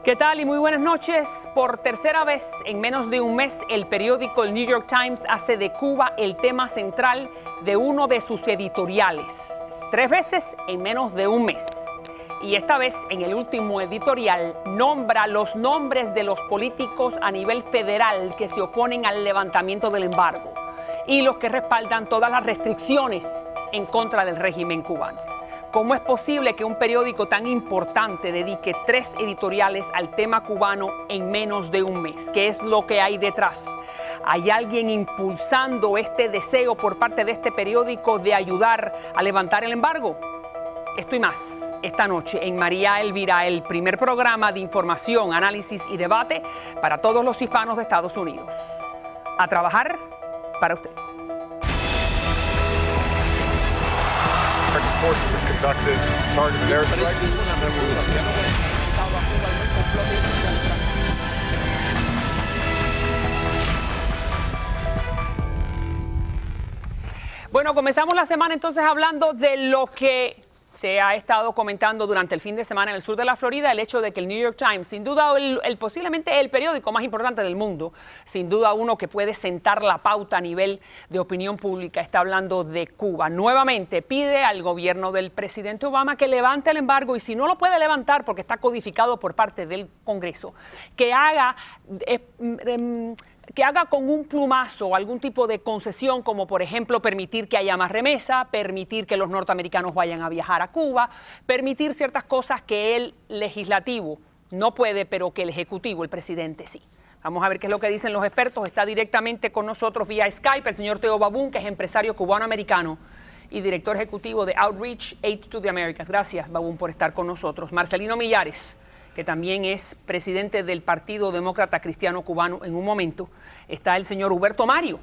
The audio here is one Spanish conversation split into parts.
¿Qué tal y muy buenas noches? Por tercera vez en menos de un mes, el periódico El New York Times hace de Cuba el tema central de uno de sus editoriales. 3 veces en menos de un mes. Y esta vez, en el último editorial, nombra los nombres de los políticos a nivel federal que se oponen al levantamiento del embargo y los que respaldan todas las restricciones en contra del régimen cubano. ¿Cómo es posible que un periódico tan importante dedique 3 editoriales al tema cubano en menos de un mes? ¿Qué es lo que hay detrás? ¿Hay alguien impulsando este deseo por parte de este periódico de ayudar a levantar el embargo? Esto y más esta noche en María Elvira, el primer programa de información, análisis y debate para todos los hispanos de Estados Unidos. A trabajar para usted. Bueno, comenzamos la semana entonces hablando de lo que se ha estado comentando durante el fin de semana en el sur de la Florida, el hecho de que el New York Times, sin duda posiblemente el periódico más importante del mundo, sin duda uno que puede sentar la pauta a nivel de opinión pública, está hablando de Cuba. Nuevamente pide al gobierno del presidente Obama que levante el embargo y si no lo puede levantar porque está codificado por parte del Congreso, que haga con un plumazo algún tipo de concesión, como por ejemplo permitir que haya más remesa, permitir que los norteamericanos vayan a viajar a Cuba, permitir ciertas cosas que el legislativo no puede, pero que el ejecutivo, el presidente, sí. Vamos a ver qué es lo que dicen los expertos. Está directamente con nosotros vía Skype el señor Teo Babún, que es empresario cubano-americano y director ejecutivo de Outreach Aid to the Americas. Gracias, Babún, por estar con nosotros. Marcelino Millares, que también es presidente del Partido Demócrata Cristiano Cubano en un momento. Está el señor Huberto Mario,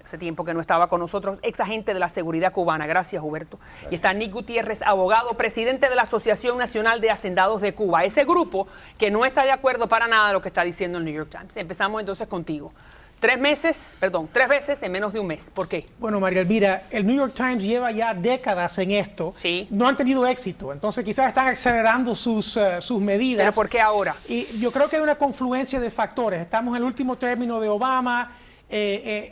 hace tiempo que no estaba con nosotros, ex agente de la seguridad cubana. Gracias, Huberto. Gracias. Y está Nick Gutiérrez, abogado, presidente de la Asociación Nacional de Hacendados de Cuba, ese grupo que no está de acuerdo para nada lo que está diciendo el New York Times. Empezamos entonces contigo. 3 veces en menos de un mes. ¿Por qué? Bueno, María Elvira, el New York Times lleva ya décadas en esto. Sí. No han tenido éxito, entonces quizás están acelerando sus medidas. ¿Pero por qué ahora? Y yo creo que hay una confluencia de factores. Estamos en el último término de Obama.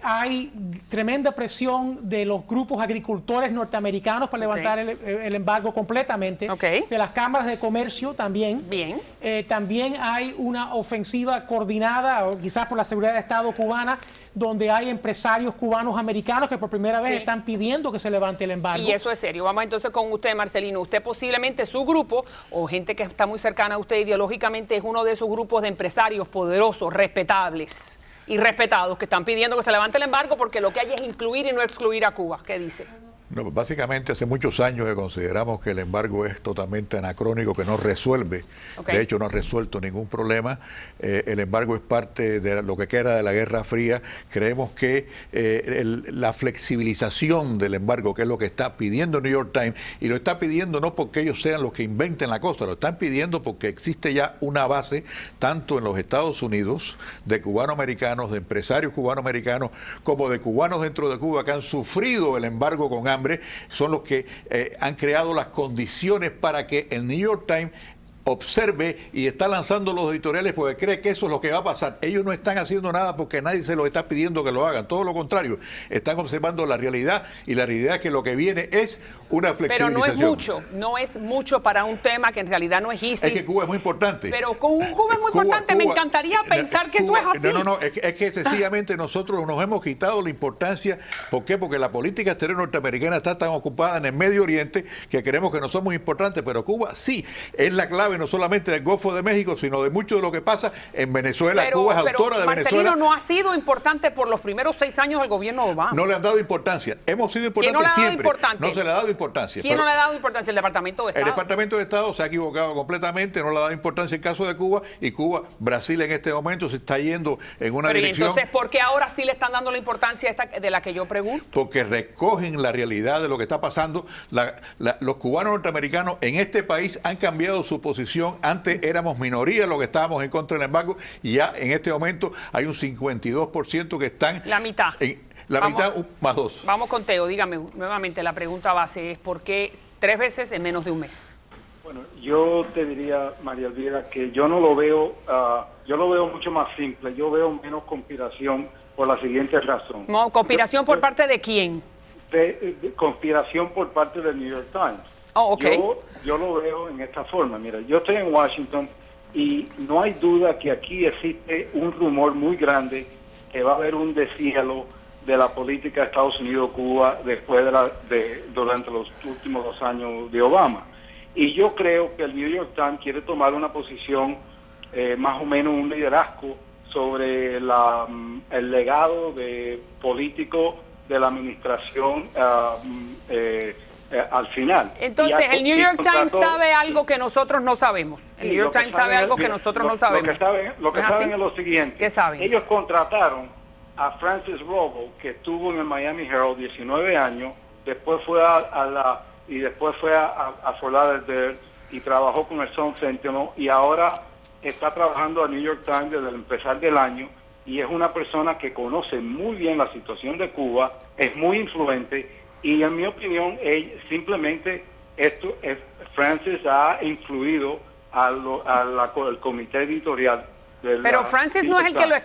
Hay tremenda presión de los grupos agricultores norteamericanos para levantar el embargo completamente. De las cámaras de comercio también. Bien. También hay una ofensiva coordinada, o quizás por la seguridad de Estado cubana, donde hay empresarios cubanos americanos que por primera vez están pidiendo que se levante el embargo. Y eso es serio. Vamos entonces con usted, Marcelino. Usted posiblemente, su grupo, o gente que está muy cercana a usted ideológicamente, es uno de esos grupos de empresarios poderosos, respetables y respetados que están pidiendo que se levante el embargo porque lo que hay es incluir y no excluir a Cuba. ¿Qué dice? No, básicamente hace muchos años que consideramos que el embargo es totalmente anacrónico, que no resuelve, de hecho no ha resuelto ningún problema. El embargo es parte de lo que queda de la Guerra Fría. Creemos que la flexibilización del embargo, que es lo que está pidiendo el New York Times, y lo está pidiendo no porque ellos sean los que inventen la cosa, lo están pidiendo porque existe ya una base, tanto en los Estados Unidos, de cubanoamericanos, de empresarios cubanoamericanos, como de cubanos dentro de Cuba que han sufrido el embargo con hambre, son los que han creado las condiciones para que el New York Times observe y está lanzando los editoriales porque cree que eso es lo que va a pasar. Ellos no están haciendo nada porque nadie se lo está pidiendo que lo hagan, todo lo contrario, están observando la realidad y la realidad es que lo que viene es una flexibilización. Pero no es mucho para un tema que en realidad no es ISIS. Es que Cuba es muy importante. Pero con Cuba es muy importante, me encantaría pensar que Cuba, eso es así. No, es que sencillamente nosotros nos hemos quitado la importancia. ¿Por qué? Porque la política exterior norteamericana está tan ocupada en el Medio Oriente que creemos que no somos importantes, pero Cuba sí es la clave no solamente del Golfo de México, sino de mucho de lo que pasa en Venezuela. Cuba es autora de Marcelino, Venezuela. No ha sido importante por los primeros 6 años del gobierno de Obama. No le han dado importancia. Hemos sido importantes siempre. No se le ha dado importancia. ¿Quién no le ha dado importancia? El Departamento de Estado. El Departamento de Estado se ha equivocado completamente, no le ha dado importancia en el caso de Cuba, y Cuba, Brasil en este momento se está yendo en una dirección. Entonces, ¿por qué ahora sí le están dando la importancia esta de la que yo pregunto? Porque recogen la realidad de lo que está pasando. Los cubanos norteamericanos en este país han cambiado su posición. Antes éramos minoría los que estábamos en contra del embargo y ya en este momento hay un 52% que están... La mitad. Mitad más 2. Vamos con Teo, dígame nuevamente, la pregunta base es ¿por qué 3 veces en menos de un mes? Bueno, yo te diría, María Elvira, que yo no lo veo, yo lo veo mucho más simple. Yo veo menos conspiración por la siguiente razón. No, ¿conspiración por parte de quién? De conspiración por parte del New York Times. Oh, ok. Yo lo veo en esta forma. Mira, yo estoy en Washington y no hay duda que aquí existe un rumor muy grande que va a haber un deshielo de la política de Estados Unidos-Cuba después durante los últimos 2 años de Obama. Y yo creo que el New York Times quiere tomar una posición, más o menos un liderazgo sobre el legado de político de la administración al final. Entonces, el New York Times sabe algo que nosotros no sabemos. El New York Times sabe algo que nosotros no sabemos. Lo que saben es lo siguiente. ¿Qué saben? Ellos contrataron a Francis Rogel, que estuvo en el Miami Herald 19 años, después fue a Fort Lauderdale y trabajó con el Sun Sentinel y ahora está trabajando a New York Times desde el empezar del año y es una persona que conoce muy bien la situación de Cuba, es muy influente y en mi opinión simplemente Francis ha influido al comité editorial. Pero Francis no es el que lo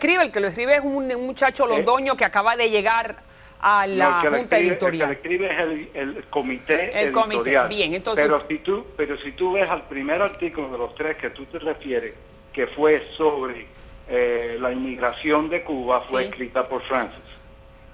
escribe es un muchacho londoño que acaba de llegar a la Junta Editorial. El que lo escribe es el comité editorial. Bien, entonces... Pero si tú ves al primer artículo de los 3 que tú te refieres, que fue sobre la inmigración de Cuba, fue escrita por Francis.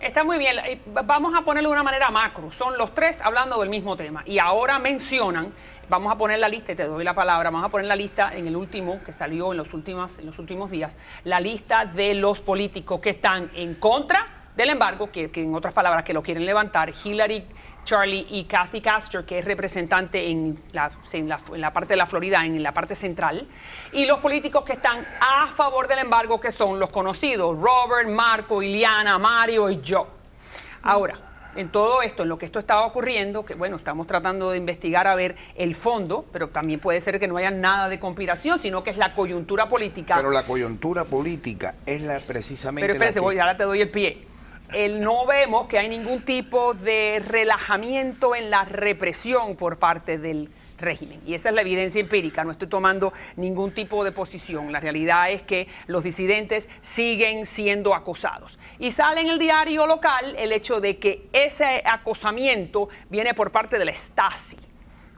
Está muy bien. Vamos a ponerlo de una manera macro. Son los 3 hablando del mismo tema. Y ahora mencionan, vamos a poner la lista, y te doy la palabra, vamos a poner la lista en el último, que salió en los últimos días, la lista de los políticos que están en contra del embargo, que en otras palabras, que lo quieren levantar, Hillary, Charlie y Kathy Castor, que es representante en la parte de la Florida, en la parte central, y los políticos que están a favor del embargo, que son los conocidos, Robert, Marco, Ileana, Mario y yo. Ahora, en todo esto, en lo que esto estaba ocurriendo, que bueno, estamos tratando de investigar a ver el fondo, pero también puede ser que no haya nada de conspiración, sino que es la coyuntura política. Pero la coyuntura política es precisamente... Pero espérense, ahora te doy el pie. No vemos que hay ningún tipo de relajamiento en la represión por parte del régimen. Y esa es la evidencia empírica, no estoy tomando ningún tipo de posición. La realidad es que los disidentes siguen siendo acosados. Y sale en el diario local el hecho de que ese acosamiento viene por parte de la Stasi,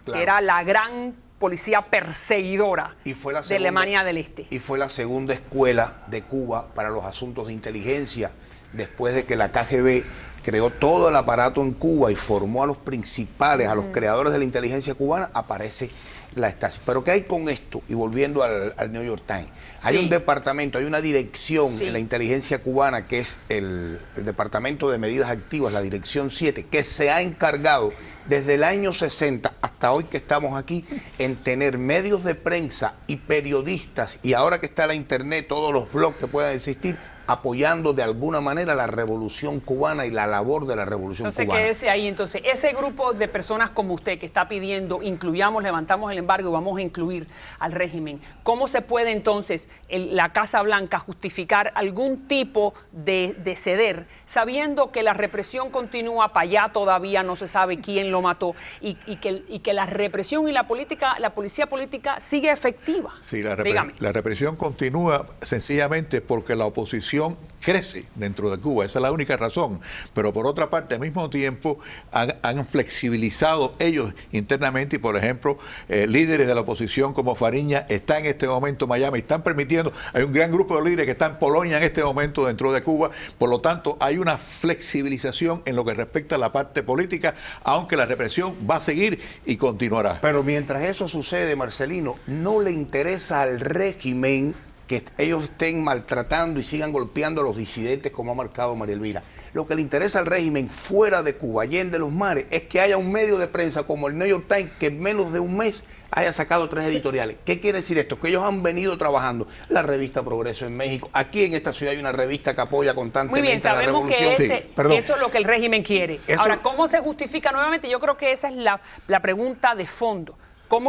que era la gran policía perseguidora de Alemania del Este. Y fue la segunda escuela de Cuba para los asuntos de inteligencia, después de que la KGB creó todo el aparato en Cuba y formó a los principales, a los creadores de la inteligencia cubana, aparece la Stasi. Pero ¿qué hay con esto? Y volviendo al New York Times, hay un departamento, hay una dirección en la inteligencia cubana, que es el Departamento de Medidas Activas, la Dirección 7, que se ha encargado desde el año 60 hasta hoy que estamos aquí en tener medios de prensa y periodistas, y ahora que está la internet, todos los blogs que puedan existir, apoyando de alguna manera la revolución cubana y la labor de la revolución cubana. Entonces, quédese ahí. Entonces, ese grupo de personas como usted que está pidiendo, levantamos el embargo y vamos a incluir al régimen, ¿cómo se puede entonces la Casa Blanca justificar algún tipo de ceder, sabiendo que la represión continúa para allá, todavía no se sabe quién lo mató, y que la represión y la policía política sigue efectiva? Sí, la represión continúa sencillamente porque la oposición crece dentro de Cuba, esa es la única razón. Pero por otra parte, al mismo tiempo han flexibilizado ellos internamente, y por ejemplo, líderes de la oposición como Fariña está en este momento en Miami, están permitiendo, hay un gran grupo de líderes que están en Polonia en este momento dentro de Cuba, por lo tanto hay una flexibilización en lo que respecta a la parte política, aunque la represión va a seguir y continuará. Pero mientras eso sucede, Marcelino, no le interesa al régimen que ellos estén maltratando y sigan golpeando a los disidentes, como ha marcado María Elvira. Lo que le interesa al régimen fuera de Cuba, allende los mares, es que haya un medio de prensa como el New York Times que en menos de un mes haya sacado 3 editoriales. ¿Qué quiere decir esto? Que ellos han venido trabajando. La revista Progreso en México. Aquí en esta ciudad hay una revista que apoya constantemente a la revolución. Muy bien, sabemos que eso es lo que el régimen quiere. Ahora, ¿cómo se justifica nuevamente? Yo creo que esa es la pregunta de fondo.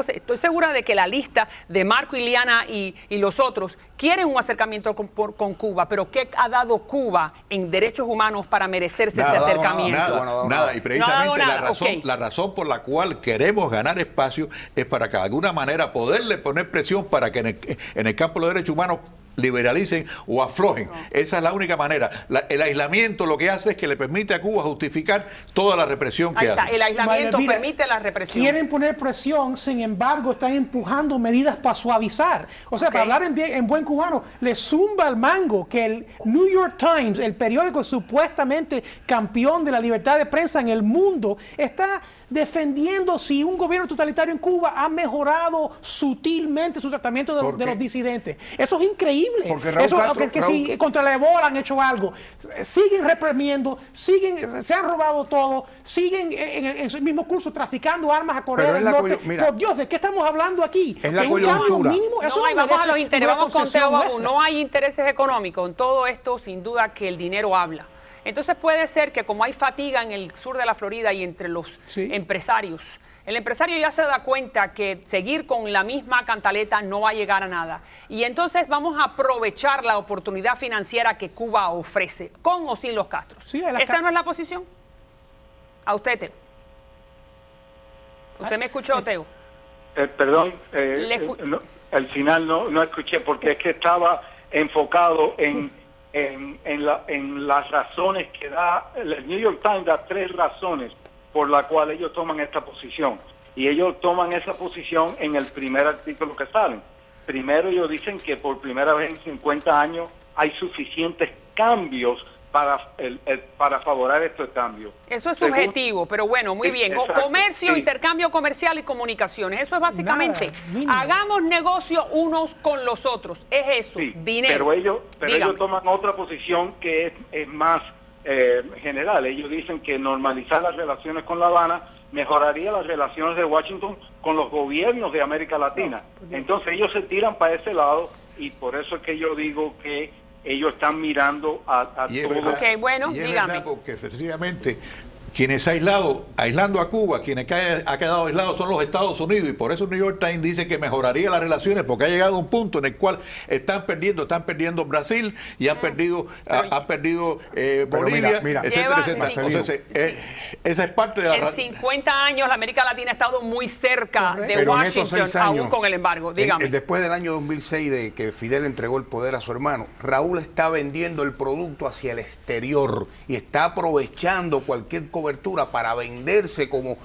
Estoy segura de que la lista de Marco, Iliana y los otros quieren un acercamiento con Cuba, pero ¿qué ha dado Cuba en derechos humanos para merecerse ese acercamiento? Nada. Y precisamente la razón por la cual queremos ganar espacio es para que de alguna manera poderle poner presión para que en el campo de los derechos humanos liberalicen o aflojen. Esa es la única manera. El aislamiento lo que hace es que le permite a Cuba justificar toda la represión que hace. El aislamiento permite la represión. Quieren poner presión, sin embargo, están empujando medidas para suavizar. O sea, para hablar en buen cubano, le zumba el mango que el New York Times, el periódico supuestamente campeón de la libertad de prensa en el mundo, está defendiendo si un gobierno totalitario en Cuba ha mejorado sutilmente su tratamiento de los disidentes. Eso es increíble. Porque Raúl Castro, si contra la Ebola han hecho algo, siguen reprimiendo, se han robado todo, siguen en su mismo curso traficando armas a Corea del Norte. Por Dios, ¿de qué estamos hablando aquí? Es la coyuntura. Vamos a los intereses, vamos con Teo Babú. No hay intereses económicos en todo esto, sin duda que el dinero habla. Entonces puede ser que como hay fatiga en el sur de la Florida y entre los empresarios, el empresario ya se da cuenta que seguir con la misma cantaleta no va a llegar a nada. Y entonces vamos a aprovechar la oportunidad financiera que Cuba ofrece, con o sin los Castro. ¿Esa no es la posición? A usted, Teo. ¿Usted me escuchó, Teo? Perdón, al final no escuché porque es que estaba enfocado en las razones que da. El New York Times da 3 razones por la cual ellos toman esta posición. Y ellos toman esa posición en el primer artículo que salen. Primero ellos dicen que por primera vez en 50 años hay suficientes cambios para favorar estos cambios. Eso es subjetivo, pero bueno, muy bien. Exacto, Comercio, intercambio comercial y comunicaciones. Eso es básicamente, hagamos negocio unos con los otros. Es eso, dinero. Pero ellos toman otra posición que es más general. Ellos dicen que normalizar las relaciones con La Habana mejoraría las relaciones de Washington con los gobiernos de América Latina. Entonces ellos se tiran para ese lado y por eso es que yo digo que ellos están mirando a todo. Bueno, dígame. Verdad, porque efectivamente quienes aislando a Cuba, quienes ha quedado aislados son los Estados Unidos, y por eso New York Times dice que mejoraría las relaciones, porque ha llegado a un punto en el cual están perdiendo Brasil y han perdido Bolivia, etcétera. Entonces, esa es parte de la En 50 años la América Latina ha estado muy cerca de Washington, aún con el embargo. Dígame. Después del año 2006 de que Fidel entregó el poder a su hermano, Raúl está vendiendo el producto hacia el exterior y está aprovechando cualquier cobertura para venderse como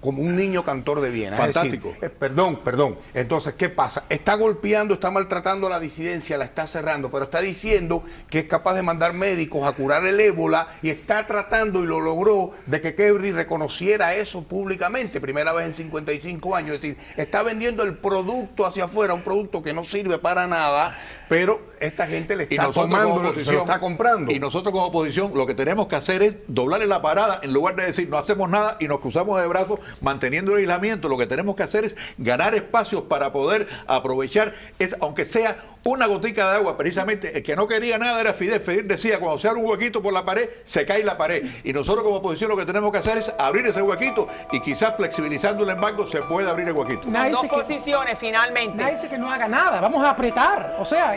un niño cantor de Viena. Fantástico. Es decir, perdón. Entonces, ¿qué pasa? Está golpeando, está maltratando a la disidencia, la está cerrando, pero está diciendo que es capaz de mandar médicos a curar el ébola y está tratando, y lo logró, de que Kerry reconociera eso públicamente, primera vez en 55 años. Es decir, está vendiendo el producto hacia afuera, un producto que no sirve para nada, pero esta gente le está tomando, se lo está comprando. Y nosotros como oposición lo que tenemos que hacer es doblarle la parada, en lugar de decir no hacemos nada y nos cruzamos de brazos manteniendo el aislamiento. Lo que tenemos que hacer es ganar espacios para poder aprovechar, aunque sea una gotica de agua. Precisamente el que no quería nada era Fidel. Fidel decía, cuando se abre un huequito por la pared, se cae la pared. Y nosotros como oposición lo que tenemos que hacer es abrir ese huequito, y quizás flexibilizando el embargo se puede abrir el huequito. Dos posiciones finalmente. Nadie dice que no haga nada, vamos a apretar. O sea,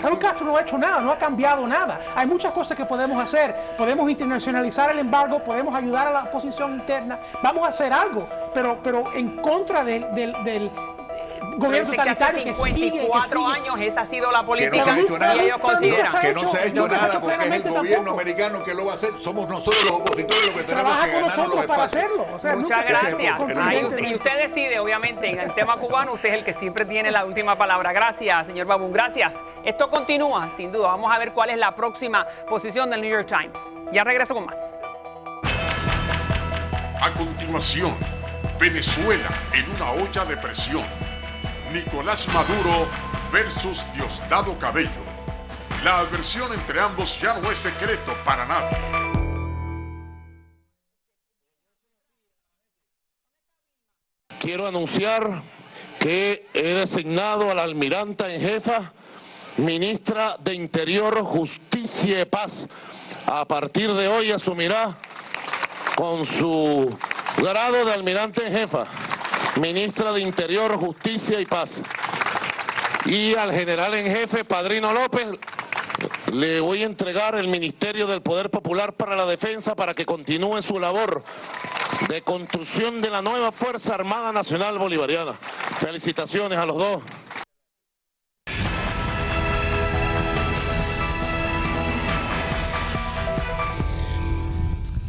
Raúl Castro no ha hecho nada, no ha cambiado nada. Hay muchas cosas que podemos hacer. Podemos internacionalizar el embargo, podemos ayudar a la oposición interna. Vamos a hacer algo, pero en contra del gobierno totalitario que hace 54 años esa ha sido la política que no se ha hecho nada, y ellos consideran que no se ha hecho nada porque es el gobierno americano que lo va a hacer. Somos nosotros los opositores los que tenemos trabaja que con ganar nosotros los para espacios. hacerlo. O sea, muchas gracias. Y usted decide, obviamente, en el tema cubano, usted es el que siempre tiene la última palabra. Gracias, señor Babú, gracias. Esto continúa, sin duda. Vamos a ver cuál es la próxima posición del New York Times. Ya regreso con más. A continuación, Venezuela en una olla de presión. Nicolás Maduro versus Diosdado Cabello. La adversión entre ambos ya no es secreto para nada. Quiero anunciar que he designado a la almiranta en jefa, ministra de Interior, Justicia y Paz. A partir de hoy asumirá con su grado de almirante en jefa. ministra de Interior, Justicia y Paz. Y al general en jefe, Padrino López, le voy a entregar el Ministerio del Poder Popular para la Defensa para que continúe su labor de construcción de la nueva Fuerza Armada Nacional Bolivariana. Felicitaciones a los dos.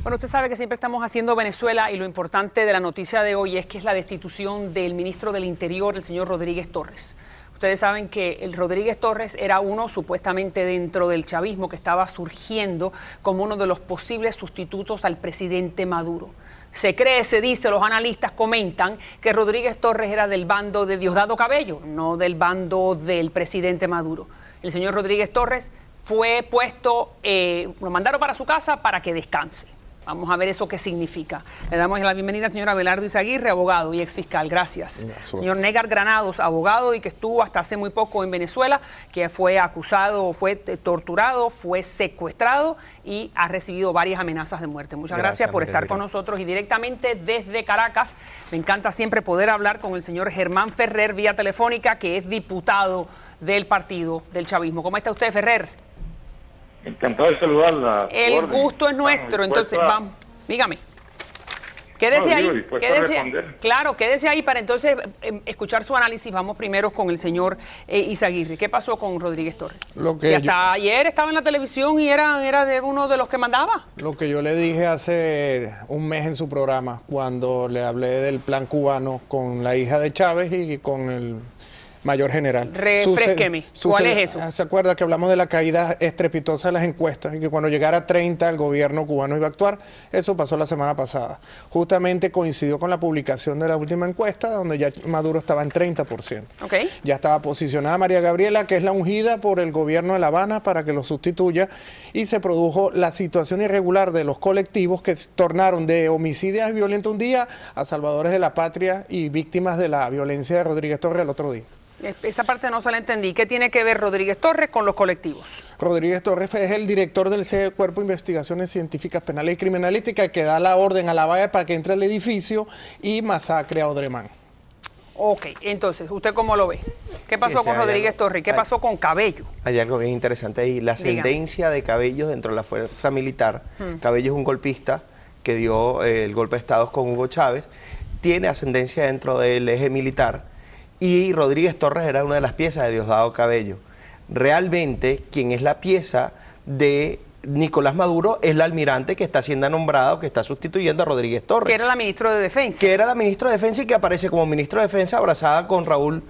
Bueno, usted sabe que siempre estamos haciendo Venezuela y lo importante de la noticia de hoy es que es la destitución del ministro del Interior, el señor Rodríguez Torres. Ustedes saben que el Rodríguez Torres era uno supuestamente dentro del chavismo que estaba surgiendo como uno de los posibles sustitutos al presidente Maduro. Se cree, se dice, los analistas comentan que Rodríguez Torres era del bando de Diosdado Cabello, no del bando del presidente Maduro. El señor Rodríguez Torres fue puesto, lo mandaron para su casa para que descanse. Vamos a ver eso qué significa. Le damos la bienvenida al señor Abelardo Izaguirre, abogado y exfiscal. Gracias. Señor Negar Granados, abogado y que estuvo hasta hace muy poco en Venezuela, que fue acusado, fue torturado, fue secuestrado y ha recibido varias amenazas de muerte. Muchas gracias por estar con nosotros y directamente desde Caracas. Me encanta siempre poder hablar con el señor Germán Ferrer vía telefónica, que es diputado del partido del chavismo. ¿Cómo está usted, Ferrer? Encantado de saludarla. El gusto es nuestro, entonces vamos, dígame. Quédese ahí, quédese ahí para entonces escuchar su análisis. Vamos primero con el señor Izaguirre. ¿Qué pasó con Rodríguez Torres? Que hasta ayer estaba en la televisión y era de uno de los que mandaba. Lo que yo le dije hace un mes en su programa, cuando le hablé del plan cubano con la hija de Chávez y con el mayor general. Refresqueme, ¿cuál es eso? ¿Se acuerda que hablamos de la caída estrepitosa de las encuestas y que cuando llegara a 30 el gobierno cubano iba a actuar? Eso pasó la semana pasada. Justamente coincidió con la publicación de la última encuesta, donde ya Maduro estaba en 30%. Okay. Ya estaba posicionada María Gabriela, que es la ungida por el gobierno de La Habana para que lo sustituya, y se produjo la situación irregular de los colectivos que tornaron de homicidios violentos un día a salvadores de la patria y víctimas de la violencia de Rodríguez Torres el otro día. Esa parte no se la entendí. ¿Qué tiene que ver Rodríguez Torres con los colectivos? Rodríguez Torres es el director del Cuerpo de Investigaciones Científicas Penales y Criminalísticas, que da la orden a la valla para que entre al edificio y masacre a Odremán. Ok, entonces, ¿usted cómo lo ve? ¿Qué pasó con Rodríguez Torres? ¿Qué pasó con Cabello? Hay algo bien interesante ahí. La ascendencia de Cabello dentro de la fuerza militar. Cabello es un golpista que dio el golpe de Estado con Hugo Chávez. Tiene ascendencia dentro del eje militar. Y Rodríguez Torres era una de las piezas de Diosdado Cabello. Realmente, quien es la pieza de Nicolás Maduro es la almirante que está siendo nombrada o que está sustituyendo a Rodríguez Torres. Que era la ministra de Defensa. Que era la ministra de Defensa y que aparece como ministro de Defensa abrazada con Raúl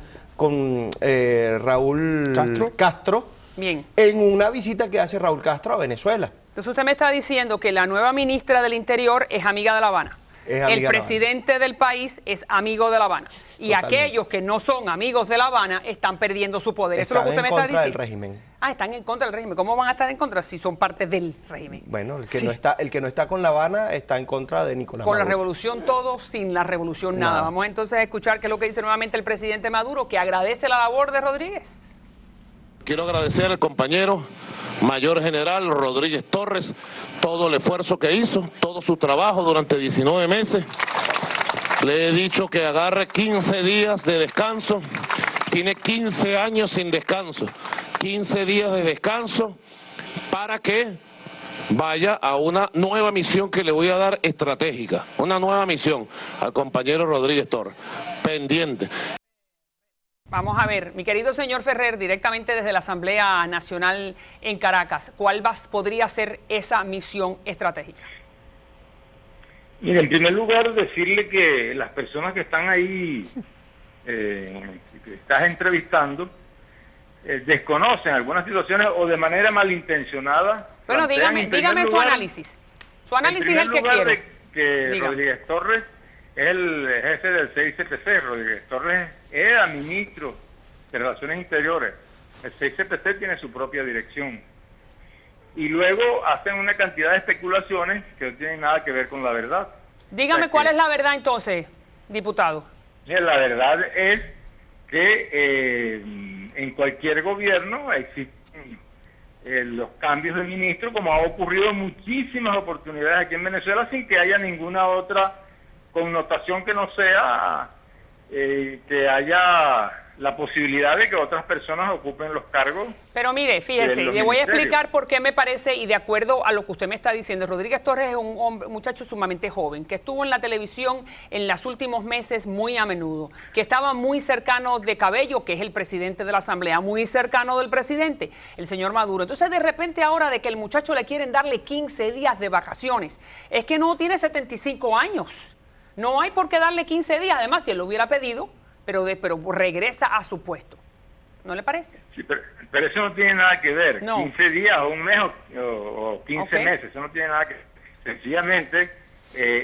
Castro. Bien. En una visita que hace Raúl Castro a Venezuela. Entonces usted me está diciendo que la nueva ministra del Interior es amiga de La Habana. El presidente del país es amigo de La Habana. Y aquellos que no son amigos de La Habana están perdiendo su poder. Eso es lo que usted me está diciendo. Están en contra del régimen. Ah, están en contra del régimen. ¿Cómo van a estar en contra si son parte del régimen? Bueno, el que no está con La Habana está en contra de Nicolás Maduro. Con la revolución todo, sin la revolución nada. Vamos entonces a escuchar qué es lo que dice nuevamente el presidente Maduro, que agradece la labor de Rodríguez. Quiero agradecer al compañero mayor general Rodríguez Torres todo el esfuerzo que hizo, todo su trabajo durante 19 meses. Le he dicho que agarre 15 días de descanso. Tiene 15 años sin descanso. 15 días de descanso para que vaya a una nueva misión que le voy a dar estratégica. Una nueva misión al compañero Rodríguez Torres. Pendiente. Vamos a ver, mi querido señor Ferrer, directamente desde la Asamblea Nacional en Caracas, ¿cuál podría ser esa misión estratégica? Mire, en primer lugar, decirle que las personas que están ahí, que estás entrevistando, desconocen algunas situaciones o de manera malintencionada. Bueno, dígame su análisis. Su análisis es el que quiero. Que Rodríguez Torres es el jefe del CICPC. Rodríguez Torres era ministro de Relaciones Interiores. El CICPC tiene su propia dirección. Y luego hacen una cantidad de especulaciones que no tienen nada que ver con la verdad. Dígame cuál es la verdad entonces, diputado. La verdad es que en cualquier gobierno existen los cambios de ministro, como ha ocurrido en muchísimas oportunidades aquí en Venezuela, sin que haya ninguna otra connotación que no sea que haya la posibilidad de que otras personas ocupen los cargos. Pero mire, fíjese, le voy a explicar por qué me parece, y de acuerdo a lo que usted me está diciendo, Rodríguez Torres es un muchacho sumamente joven, que estuvo en la televisión en los últimos meses muy a menudo, que estaba muy cercano de Cabello, que es el presidente de la Asamblea, muy cercano del presidente, el señor Maduro. Entonces, de repente ahora de que el muchacho le quieren darle 15 días de vacaciones, es que no tiene 75 años. No hay por qué darle 15 días, además, si él lo hubiera pedido, pero regresa a su puesto. ¿No le parece? Sí, pero eso no tiene nada que ver. No. 15 días o un mes o 15 meses, eso no tiene nada que ver. Sencillamente,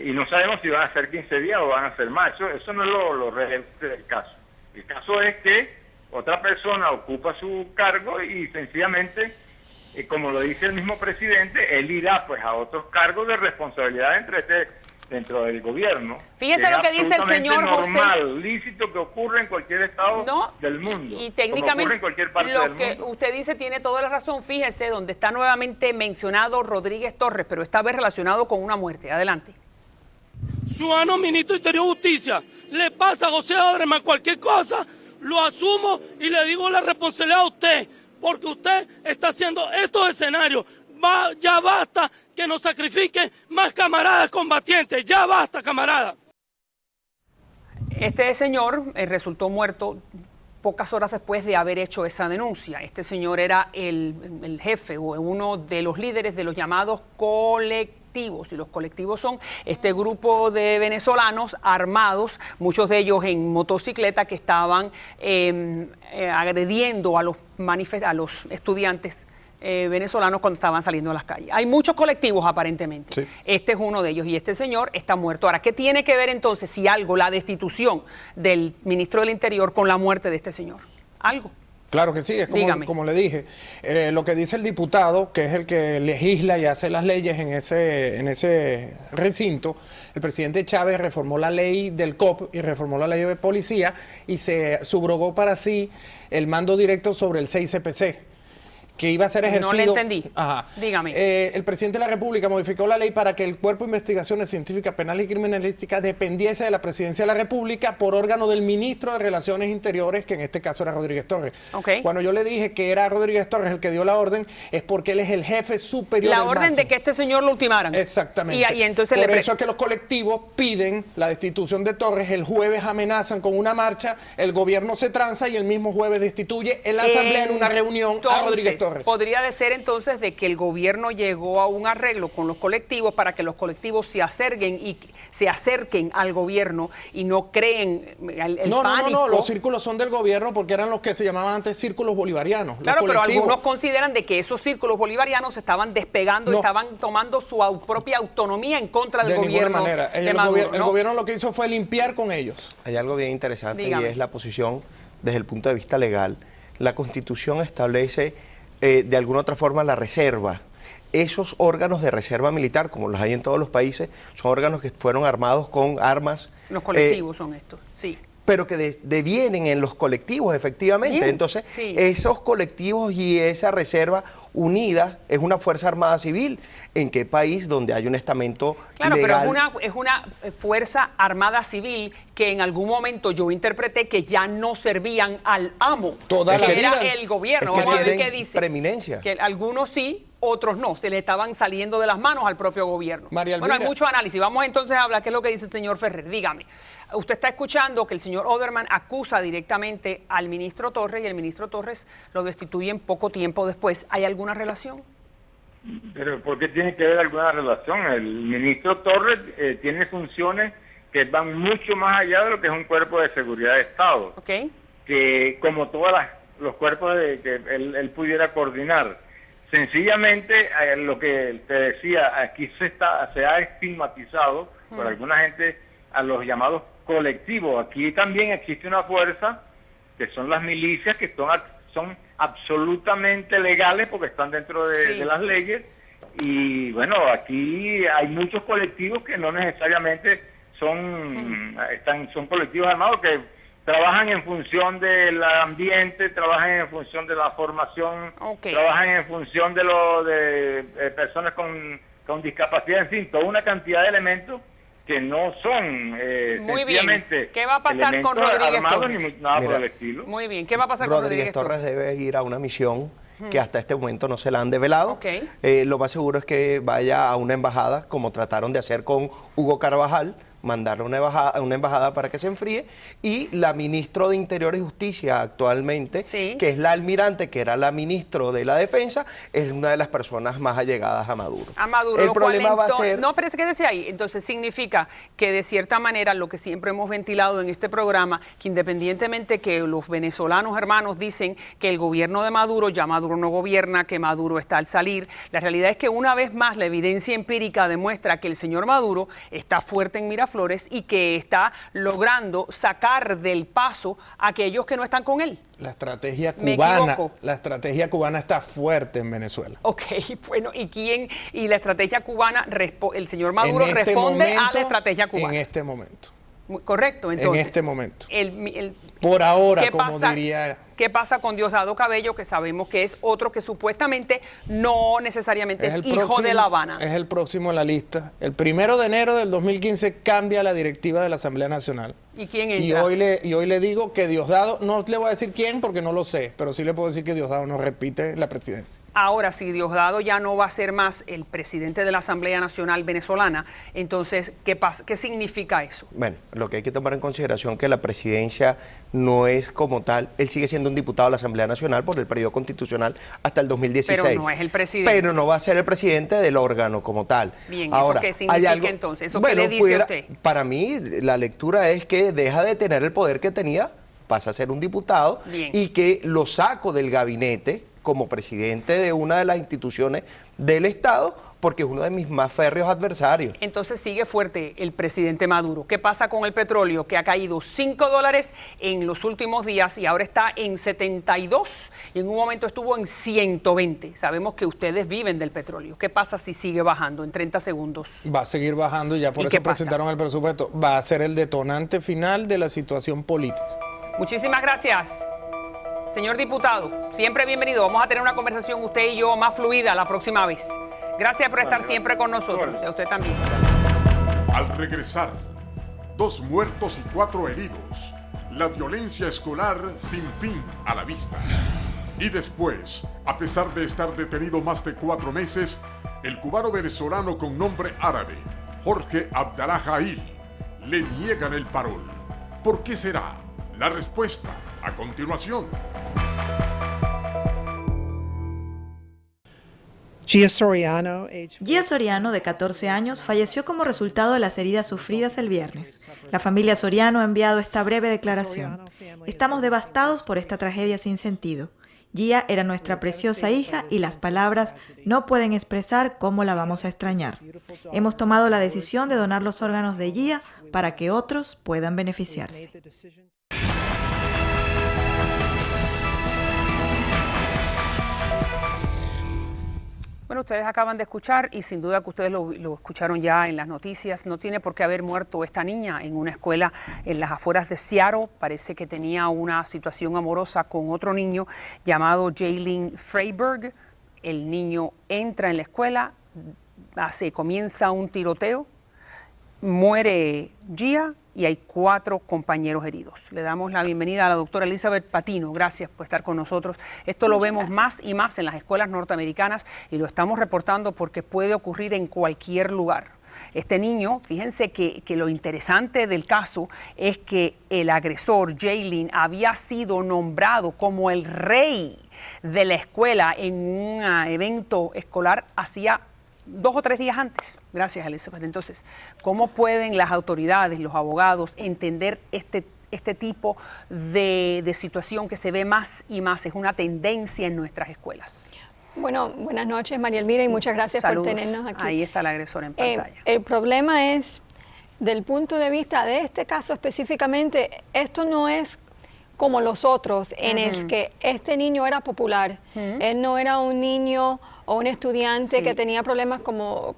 y no sabemos si van a ser 15 días o van a ser más. Eso no es lo relevante del caso. El caso es que otra persona ocupa su cargo y sencillamente, como lo dice el mismo presidente, él irá pues a otros cargos de responsabilidad dentro del gobierno. Fíjese lo que dice el señor José. Normal, lícito, que ocurre en cualquier estado del mundo. Y técnicamente en cualquier parte lo del que mundo. usted dice tiene toda la razón. Fíjese donde está nuevamente mencionado Rodríguez Torres, pero esta vez relacionado con una muerte. Adelante. Ciudadano Ministro de Interior y Justicia, le pasa a José Oderman cualquier cosa, lo asumo y le digo la responsabilidad a usted, porque usted está haciendo estos escenarios. Ya basta que nos sacrifiquen más camaradas combatientes, ya basta, camarada. Este señor resultó muerto pocas horas después de haber hecho esa denuncia. Este señor era el jefe o uno de los líderes de los llamados colectivos, y los colectivos son este grupo de venezolanos armados, muchos de ellos en motocicleta, que estaban agrediendo a los estudiantes venezolanos cuando estaban saliendo a las calles. Hay muchos colectivos aparentemente. Sí. Este es uno de ellos y este señor está muerto. Ahora, ¿qué tiene que ver entonces, si algo, la destitución del ministro del Interior con la muerte de este señor? ¿Algo? Claro que sí, es como le dije. Lo que dice el diputado, que es el que legisla y hace las leyes en ese recinto, el presidente Chávez reformó la ley del COP y reformó la ley de policía y se subrogó para sí el mando directo sobre el 6CPC. Que iba a ser ejercido. No le entendí. Ajá. Dígame. El presidente de la República modificó la ley para que el Cuerpo de Investigaciones Científicas, Penales y Criminalísticas dependiese de la Presidencia de la República por órgano del ministro de Relaciones Interiores, que en este caso era Rodríguez Torres. Okay. Cuando yo le dije que era Rodríguez Torres el que dio la orden, es porque él es el jefe superior. La orden máximo de que este señor lo ultimaran. Exactamente. Y entonces por eso es que los colectivos piden la destitución de Torres, el jueves amenazan con una marcha, el gobierno se tranza y el mismo jueves destituye en la Asamblea en una reunión a Rodríguez Torres. Podría ser entonces de que el gobierno llegó a un arreglo con los colectivos para que los colectivos se acerquen al gobierno y no creen el pánico. No, los círculos son del gobierno porque eran los que se llamaban antes círculos bolivarianos. Claro, pero algunos consideran de que esos círculos bolivarianos se estaban despegando, estaban tomando su propia autonomía en contra del gobierno. De ninguna manera. El gobierno lo que hizo fue limpiar con ellos. Hay algo bien interesante. Dígame. Y es la posición desde el punto de vista legal. La Constitución establece de alguna otra forma la reserva. Esos órganos de reserva militar, como los hay en todos los países, son órganos que fueron armados con armas. Los colectivos son estos, sí. Pero que devienen en los colectivos, efectivamente. Bien, entonces, sí. Esos colectivos y esa reserva unida es una Fuerza Armada Civil. ¿En qué país donde hay un estamento legal? Claro, pero es una Fuerza Armada Civil que en algún momento yo interpreté que ya no servían al amo, Toda que la era vida. el gobierno. Es que Vamos a ver tienen qué dice. preeminencia. Que algunos sí, otros no, se le estaban saliendo de las manos al propio gobierno. María Bueno, hay Elvira. mucho análisis. Vamos entonces a hablar qué es lo que dice el señor Ferrer. Dígame, usted está escuchando que el señor Oderman acusa directamente al ministro Torres y el ministro Torres lo destituye en poco tiempo después. ¿Hay alguna relación? Pero ¿por qué tiene que haber alguna relación? El ministro Torres tiene funciones que van mucho más allá de lo que es un cuerpo de seguridad de Estado. Okay. Que como todos los cuerpos que él pudiera coordinar. Sencillamente, lo que te decía, aquí se ha estigmatizado por alguna gente a los llamados colectivos. Aquí también existe una fuerza, que son las milicias, que son absolutamente legales porque están dentro de las leyes. Y bueno, aquí hay muchos colectivos que no necesariamente son colectivos armados que trabajan en función del ambiente, trabajan en función de la formación, trabajan en función de personas con discapacidad, en fin, toda una cantidad de elementos que no son muy bien. ¿Qué va a pasar con elementos Rodríguez armados Torres? ni nada por Mira, el estilo. Muy bien, ¿qué va a pasar con Rodríguez Torres? Debe ir a una misión que hasta este momento no se la han develado. Lo más seguro es que vaya a una embajada, como trataron de hacer con Hugo Carvajal, mandarle una embajada para que se enfríe, y la ministra de Interior y Justicia actualmente, que es la almirante, que era la ministra de la Defensa, es una de las personas más allegadas a Maduro. El problema va a ser... No, pero es que decía ahí, entonces significa que de cierta manera lo que siempre hemos ventilado en este programa, que independientemente que los venezolanos hermanos dicen que el gobierno de Maduro, ya Maduro no gobierna, que Maduro está al salir, la realidad es que una vez más la evidencia empírica demuestra que el señor Maduro está fuerte en Miraflores y que está logrando sacar del paso a aquellos que no están con él. La estrategia cubana está fuerte en Venezuela. Ok, bueno, ¿y la estrategia cubana, el señor Maduro responde a la estrategia cubana? En este momento. Correcto, entonces. En este momento. Por ahora, como diría... ¿Qué pasa con Diosdado Cabello, que sabemos que es otro que supuestamente no necesariamente es hijo de La Habana? Es el próximo en la lista. El 1 de enero del 2015 cambia la directiva de la Asamblea Nacional. ¿Y quién entra? Y hoy le digo que Diosdado, no le voy a decir quién porque no lo sé, pero sí le puedo decir que Diosdado no repite la presidencia. Ahora, si Diosdado ya no va a ser más el presidente de la Asamblea Nacional venezolana, entonces, ¿qué significa eso? Bueno, lo que hay que tomar en consideración es que la presidencia no es como tal, él sigue siendo un diputado de la Asamblea Nacional por el periodo constitucional hasta el 2016. Pero no es el presidente. Pero no va a ser el presidente del órgano como tal. Bien, ahora, ¿eso qué significa entonces? ¿Eso qué le dice usted? Para mí, la lectura es que deja de tener el poder que tenía, pasa a ser un diputado, y que lo saco del gabinete como presidente de una de las instituciones del Estado, porque es uno de mis más férreos adversarios. Entonces sigue fuerte el presidente Maduro. ¿Qué pasa con el petróleo? Que ha caído $5 en los últimos días y ahora está en 72 y en un momento estuvo en 120. Sabemos que ustedes viven del petróleo. ¿Qué pasa si sigue bajando en 30 segundos? Va a seguir bajando y ya por eso presentaron el presupuesto. Va a ser el detonante final de la situación política. Muchísimas gracias. Señor diputado, siempre bienvenido. Vamos a tener una conversación usted y yo más fluida la próxima vez. Gracias por estar siempre con nosotros. Y a usted también. Al regresar, 2 muertos y 4 heridos. La violencia escolar sin fin a la vista. Y después, a pesar de estar detenido más de 4 meses, el cubano venezolano con nombre árabe, Jorge Abdalá Jail, le niegan el parol. ¿Por qué será? La respuesta a continuación. Gia Soriano, de 14 años, falleció como resultado de las heridas sufridas el viernes. La familia Soriano ha enviado esta breve declaración. Estamos devastados por esta tragedia sin sentido. Gia era nuestra preciosa hija y las palabras no pueden expresar cómo la vamos a extrañar. Hemos tomado la decisión de donar los órganos de Gia para que otros puedan beneficiarse. Bueno, ustedes acaban de escuchar y sin duda que ustedes lo escucharon ya en las noticias. No tiene por qué haber muerto esta niña en una escuela en las afueras de Seattle. Parece que tenía una situación amorosa con otro niño llamado Jalen Freiberg. El niño entra en la escuela, comienza un tiroteo, muere Gia y hay 4 compañeros heridos. Le damos la bienvenida a la doctora Elizabeth Patino. Gracias por estar con nosotros. Esto lo vemos más y más en las escuelas norteamericanas y lo estamos reportando porque puede ocurrir en cualquier lugar. Este niño, fíjense que lo interesante del caso es que el agresor, Jalen, había sido nombrado como el rey de la escuela en un evento escolar hacía 2 o 3 días antes. Gracias, Elizabeth. Entonces, ¿cómo pueden las autoridades, los abogados, entender este tipo de situación que se ve más y más? Es una tendencia en nuestras escuelas. Bueno, buenas noches, María Elvira, y muchas gracias Saludos. Por tenernos aquí. Ahí está el agresor en pantalla. El problema es, del punto de vista de este caso específicamente, esto no es como los otros, en el que este niño era popular. Él no era un niño o un estudiante que tenía problemas como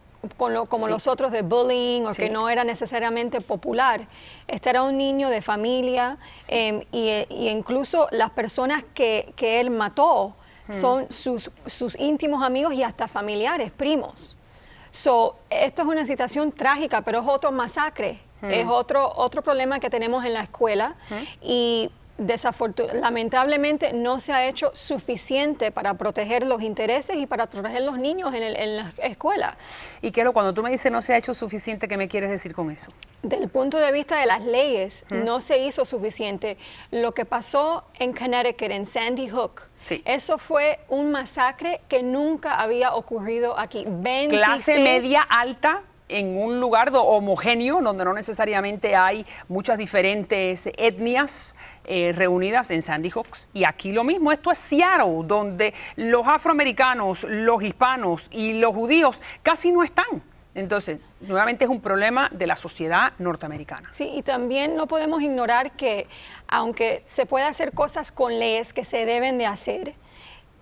los otros de bullying o que no era necesariamente popular. Este era un niño de familia y incluso las personas que él mató son sus íntimos amigos y hasta familiares, primos. Esto es una situación trágica, pero es otro masacre, es otro problema que tenemos en la escuela y lamentablemente no se ha hecho suficiente para proteger los intereses y para proteger los niños en la escuela. Y Kelo, cuando tú me dices no se ha hecho suficiente, ¿qué me quieres decir con eso? Del punto de vista de las leyes, no se hizo suficiente. Lo que pasó en Connecticut, en Sandy Hook, eso fue un masacre que nunca había ocurrido aquí. 26... Clase media alta en un lugar homogéneo, donde no necesariamente hay muchas diferentes etnias reunidas en Sandy Hook. Y aquí lo mismo, esto es Seattle, donde los afroamericanos, los hispanos y los judíos casi no están. Entonces, nuevamente es un problema de la sociedad norteamericana. Sí, y también no podemos ignorar que aunque se puede hacer cosas con leyes que se deben de hacer,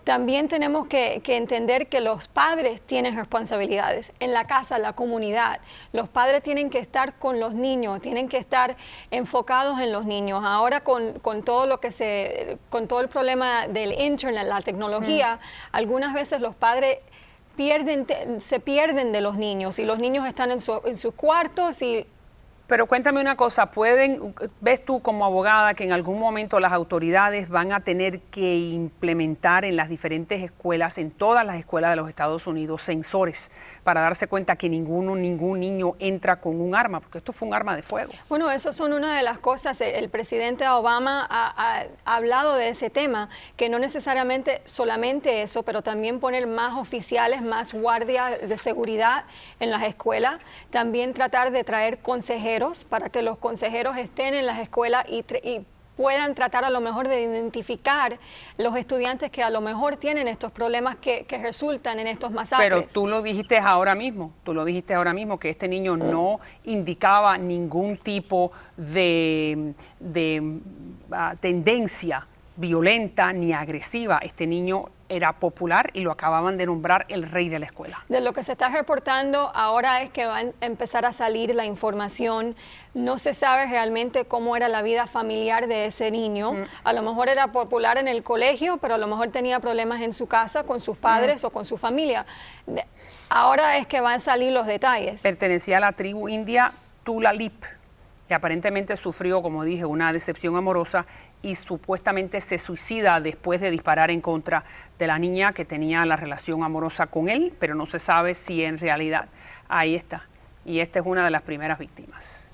también tenemos que entender que los padres tienen responsabilidades en la casa, en la comunidad. Los padres tienen que estar con los niños, tienen que estar enfocados en los niños. Ahora con todo el problema del internet, la tecnología, algunas veces los padres se pierden de los niños y los niños están en sus cuartos y... Pero cuéntame una cosa, ¿ves tú como abogada que en algún momento las autoridades van a tener que implementar en las diferentes escuelas, en todas las escuelas de los Estados Unidos, sensores para darse cuenta que ningún niño entra con un arma? Porque esto fue un arma de fuego. Bueno, eso son una de las cosas. El presidente Obama ha hablado de ese tema, que no necesariamente solamente eso, pero también poner más oficiales, más guardias de seguridad en las escuelas. También tratar de traer consejeros para que los consejeros estén en las escuelas y puedan tratar a lo mejor de identificar los estudiantes que a lo mejor tienen estos problemas que resultan en estos masacres. Pero tú lo dijiste ahora mismo, que este niño no indicaba ningún tipo de tendencia violenta ni agresiva. Este niño era popular y lo acababan de nombrar el rey de la escuela. De lo que se está reportando ahora es que va a empezar a salir la información. No se sabe realmente cómo era la vida familiar de ese niño. A lo mejor era popular en el colegio, pero a lo mejor tenía problemas en su casa con sus padres o con su familia. Ahora es que van a salir los detalles. Pertenecía a la tribu india Tulalip y aparentemente sufrió, como dije, una decepción amorosa y supuestamente se suicida después de disparar en contra de la niña que tenía la relación amorosa con él, pero no se sabe si en realidad ahí está. Y esta es una de las primeras víctimas.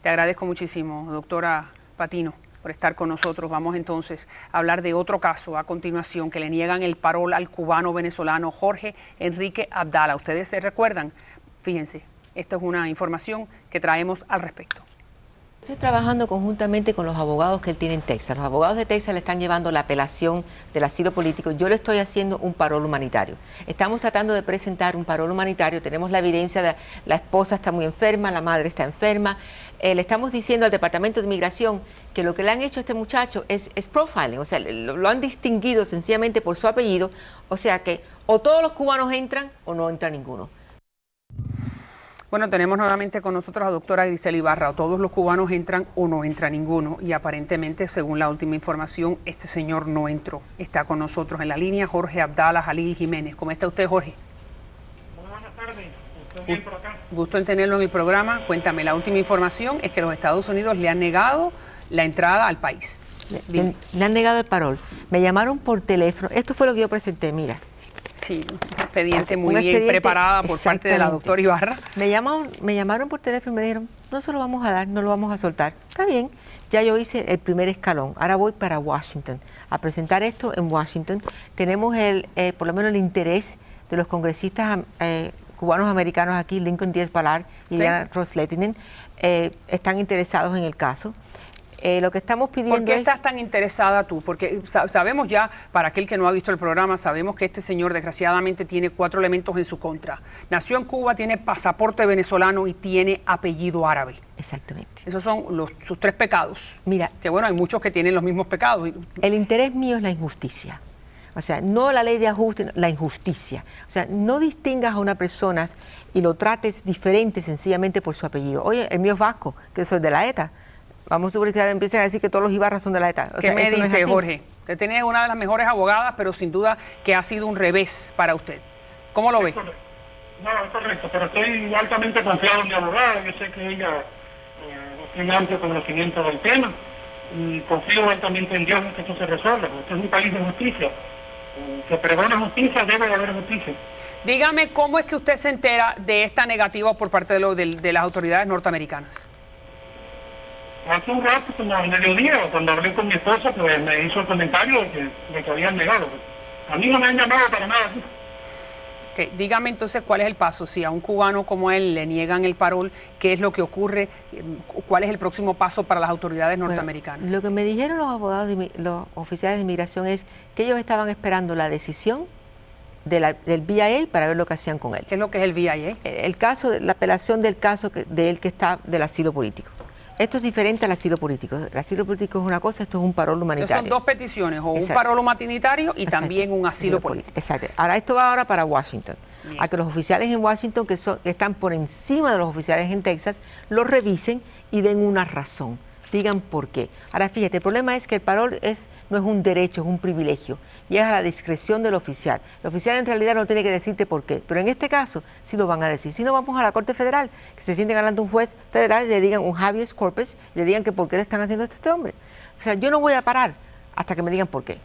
Te agradezco muchísimo, doctora Patino, por estar con nosotros. Vamos entonces a hablar de otro caso a continuación, que le niegan el parol al cubano venezolano Jorge Enrique Abdala. ¿Ustedes se recuerdan? Fíjense, esta es una información que traemos al respecto. Estoy trabajando conjuntamente con los abogados que él tiene en Texas. Los abogados de Texas le están llevando la apelación del asilo político. Yo le estoy haciendo un parol humanitario. Estamos tratando de presentar un parol humanitario. Tenemos la evidencia de la esposa está muy enferma, la madre está enferma. Le estamos diciendo al Departamento de Inmigración que lo que le han hecho a este muchacho es profiling. O sea, lo han distinguido sencillamente por su apellido. O sea que o todos los cubanos entran o no entra ninguno. Bueno, tenemos nuevamente con nosotros a la doctora Grisel Ibarra. Todos los cubanos entran o no entra ninguno. Y aparentemente, según la última información, este señor no entró. Está con nosotros en la línea Jorge Abdala Jalil Jiménez. ¿Cómo está usted, Jorge? Muy buenas tardes. ¿Estoy bien por acá? Gusto en tenerlo en el programa. Cuéntame, la última información es que los Estados Unidos le han negado la entrada al país. Le han negado el parol. Me llamaron por teléfono. Esto fue lo que yo presenté, mira. Sí, un expediente muy bien preparada por parte de la doctora Ibarra. Me llamaron por teléfono y me dijeron, no se lo vamos a dar, no lo vamos a soltar. Está bien, ya yo hice el primer escalón. Ahora voy para Washington a presentar esto en Washington. Tenemos por lo menos el interés de los congresistas cubanos americanos aquí, Lincoln Díaz Ballard y Liliana Ros-Lehtinen, están interesados en el caso. Lo que estamos pidiendo ¿Por qué estás tan interesada tú? Porque sabemos ya, para aquel que no ha visto el programa, sabemos que este señor desgraciadamente tiene 4 elementos en su contra. Nació en Cuba, tiene pasaporte venezolano y tiene apellido árabe. Exactamente. Esos son sus 3 pecados. Mira, que bueno, hay muchos que tienen los mismos pecados. El interés mío es la injusticia. O sea, no la ley de ajuste, la injusticia. O sea, no distingas a una persona y lo trates diferente sencillamente por su apellido. Oye, el mío es vasco, que soy de la ETA. Vamos a suponer que empiecen a decir que todos los Ibarras son de la ETA. ¿Qué me dice, Jorge? Usted tiene una de las mejores abogadas, pero sin duda que ha sido un revés para usted. ¿Cómo lo ve? No, es correcto, pero estoy altamente confiado en mi abogada. Yo sé que ella tiene amplio conocimiento del tema y confío altamente en Dios en que esto se resuelva. Este es un país de justicia. Que pregona justicia, debe de haber justicia. Dígame, ¿cómo es que usted se entera de esta negativa por parte de las autoridades norteamericanas? Hace un rato, como al mediodía, cuando hablé con mi esposa, pues me hizo el comentario de que habían negado. A mí no me han llamado para nada. Okay. Dígame entonces cuál es el paso. Si a un cubano como él le niegan el parol, ¿qué es lo que ocurre? ¿Cuál es el próximo paso para las autoridades norteamericanas? Bueno, lo que me dijeron los abogados, los oficiales de inmigración es que ellos estaban esperando la decisión del BIA para ver lo que hacían con él. ¿Qué es lo que es el BIA? El caso, la apelación del caso de él que está del asilo político. Esto es diferente al asilo político. El asilo político es una cosa, esto es un parol humanitario. Son dos peticiones, o Exacto. un parol humanitario y Exacto. también un asilo político. Exacto. Ahora esto va ahora para Washington. Bien. A que los oficiales en Washington, que están por encima de los oficiales en Texas, lo revisen y den una razón. Digan por qué. Ahora fíjate, el problema es que el parol no es un derecho, es un privilegio. Y es a la discreción del oficial. El oficial en realidad no tiene que decirte por qué, pero en este caso sí lo van a decir. Si no, vamos a la Corte Federal, que se sienten hablando un juez federal y le digan un habeas corpus, y le digan que por qué le están haciendo esto a este hombre. O sea, yo no voy a parar hasta que me digan por qué.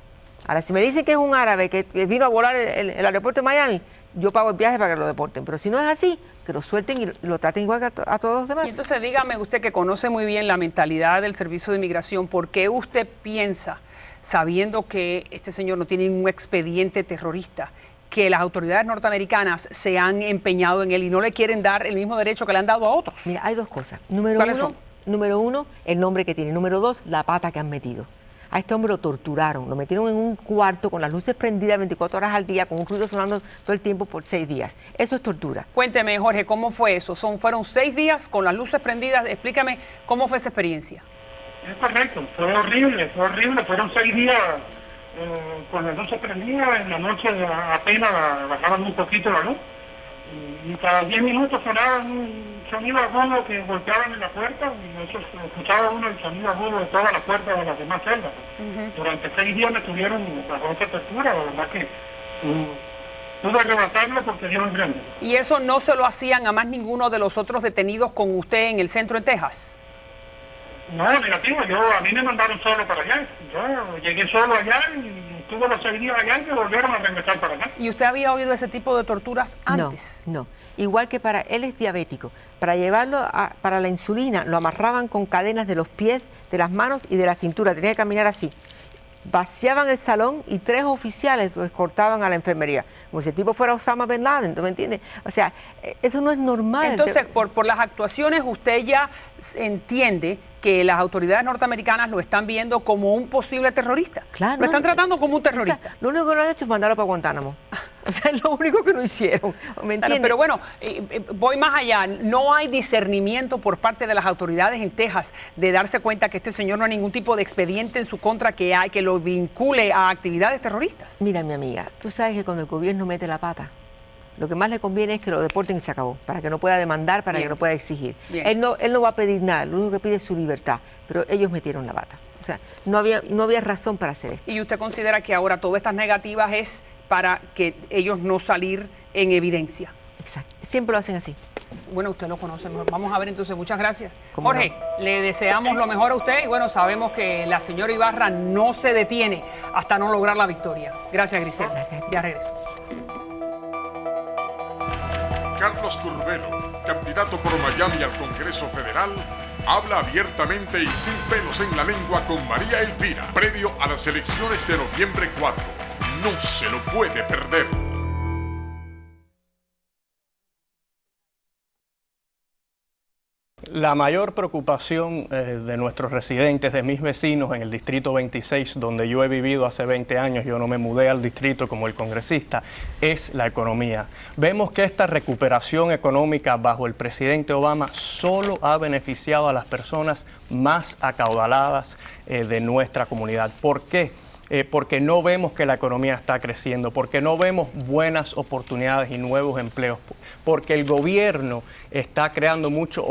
Ahora, si me dicen que es un árabe que vino a volar el aeropuerto de Miami, yo pago el viaje para que lo deporten. Pero si no es así, que lo suelten y lo traten igual que a todos los demás. Y entonces dígame usted, que conoce muy bien la mentalidad del Servicio de Inmigración, ¿por qué usted piensa, sabiendo que este señor no tiene un expediente terrorista, que las autoridades norteamericanas se han empeñado en él y no le quieren dar el mismo derecho que le han dado a otros? Mira, hay dos cosas. Número uno, el nombre que tiene. Número dos, la pata que han metido. A este hombre lo torturaron, lo metieron en un cuarto con las luces prendidas 24 horas al día, con un ruido sonando todo el tiempo por 6 días. Eso es tortura. Cuénteme, Jorge, ¿cómo fue eso? Fueron 6 días con las luces prendidas. Explícame cómo fue esa experiencia. Es correcto, fue horrible. Fueron 6 días con las luces prendidas. En la noche apenas bajaban un poquito la luz. Y cada 10 minutos sonaba un sonido agudo que golpeaban en la puerta, y eso escuchaba uno el sonido agudo de todas las puertas de las demás celdas. Durante 6 días me tuvieron bajo esa tortura, la verdad que pude arrebatarlo porque Dios es grande. ¿Y eso no se lo hacían a más ninguno de los otros detenidos con usted en el centro de Texas? No, negativo, a mí me mandaron solo para allá. Yo llegué solo allá y estuve los 6 días allá y me volvieron a regresar para acá. ¿Y usted había oído ese tipo de torturas antes? No. Igual que él es diabético. Para llevarlo para la insulina lo amarraban con cadenas de los pies, de las manos y de la cintura. Tenía que caminar así. Vaciaban el salón y 3 oficiales lo escoltaban a la enfermería. Como si el tipo fuera Osama Bin Laden, ¿tú me entiendes? O sea, eso no es normal. Entonces, por las actuaciones, usted ya entiende que las autoridades norteamericanas lo están viendo como un posible terrorista. Claro. Lo están tratando como un terrorista. O sea, lo único que no han hecho es mandarlo para Guantánamo. O sea, es lo único que no hicieron. ¿Me entiendes? Claro, pero bueno, voy más allá. No hay discernimiento por parte de las autoridades en Texas de darse cuenta que este señor no hay ningún tipo de expediente en su contra que lo vincule a actividades terroristas. Mira, mi amiga, tú sabes que cuando el gobierno mete la pata, lo que más le conviene es que lo deporten y se acabó, para que no pueda demandar, para que no pueda exigir. Él no va a pedir nada, lo único que pide es su libertad, pero ellos metieron la pata. O sea, no había razón para hacer esto. ¿Y usted considera que ahora todas estas negativas es para que ellos no salir en evidencia? Exacto, siempre lo hacen así. Bueno, usted lo conoce mejor. Vamos a ver entonces, muchas gracias. Jorge, le deseamos lo mejor a usted y bueno, sabemos que la señora Ibarra no se detiene hasta no lograr la victoria. Gracias, Grisel. Ya regreso. Carlos Curbelo, candidato por Miami al Congreso Federal, habla abiertamente y sin pelos en la lengua con María Elvira, previo a las elecciones de noviembre 4. No se lo puede perder. La mayor preocupación de nuestros residentes, de mis vecinos en el Distrito 26, donde yo he vivido hace 20 años, yo no me mudé al distrito como el congresista, es la economía. Vemos que esta recuperación económica bajo el presidente Obama solo ha beneficiado a las personas más acaudaladas de nuestra comunidad. ¿Por qué? porque no vemos que la economía está creciendo, porque no vemos buenas oportunidades y nuevos empleos, porque el gobierno está creando muchos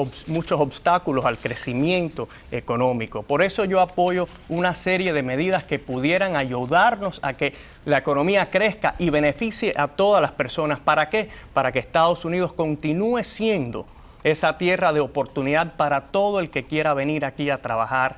obstáculos al crecimiento económico. Por eso yo apoyo una serie de medidas que pudieran ayudarnos a que la economía crezca y beneficie a todas las personas. ¿Para qué? Para que Estados Unidos continúe siendo esa tierra de oportunidad para todo el que quiera venir aquí a trabajar.